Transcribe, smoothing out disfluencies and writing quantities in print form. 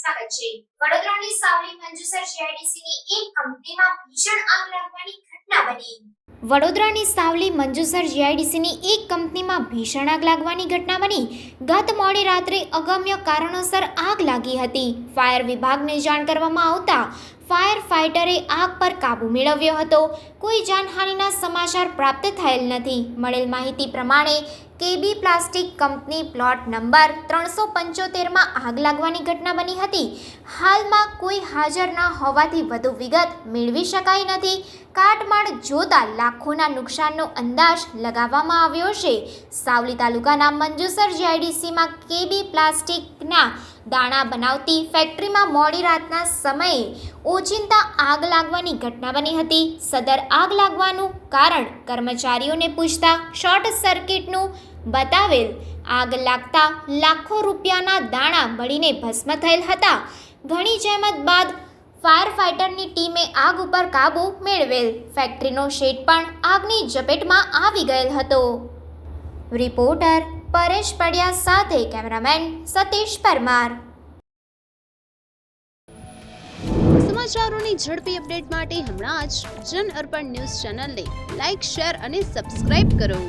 સ્વાગત છે। વડોદરાની સાવલી મંજુસર જીઆઈડીસીની એક કંપનીમાં ભીષણ આગ લાગવાની ઘટના બની। વડોદરાની સાવલી મંજુસર જીઆઈડીસીની એક કંપનીમાં ભીષણ આગ લાગવાની ઘટના બની। ગત મોડી રાત્રે અગમ્ય કારણોસર આગ લાગી હતી। ફાયર વિભાગને જાણ કરવામાં આવતા ફાયર ફાઇટરે આગ પર કાબૂ મેળવ્યો હતો। કોઈ જાનહાનિના સમાચાર પ્રાપ્ત થયેલ નથી। મળેલ માહિતી પ્રમાણે કેબી પ્લાસ્ટિક કંપની પ્લોટ નંબર 375માં આગ લાગવાની ઘટના બની હતી। હાલમાં કોઈ હાજર ન હોવાથી વધુ વિગત મેળવી શકાઈ નથી। કાટમાળ જોતા લાખોના નુકસાનનો અંદાજ લગાવવામાં આવ્યો છે। સાવલી તાલુકાના મંજુસર જીઆઈડીસીમાં કેબી પ્લાસ્ટિકના દાણા બનાવતી ફેક્ટરીમાં મોડી રાતના સમયે ઓચિંતા આગ લાગવાની ઘટના બની હતી। સદર આગ લાગવાનું કારણ કર્મચારીઓને પૂછતા શોર્ટ સર્કિટનું બતાવેલ। આગ લાગતા લાખો રૂપિયાના દાણા બળીને ભસ્મ થયેલ હતા। ઘણી જહેમત બાદ ફાયર ફાઇટરની ટીમે આગ ઉપર કાબૂ મેળવેલ। ફેક્ટરીનો શેડ પણ આગની ઝપેટમાં આવી ગયેલ હતો। રિપોર્ટર પરેશ પડિયા સાથે કેમેરામેન સતીશ પરમાર। સમાચારોની ઝડપી અપડેટ માટે હમણાં જ જન અર્પણ ન્યૂઝ ચેનલને લાઇક, શેર અને સબસ્ક્રાઇબ કરો।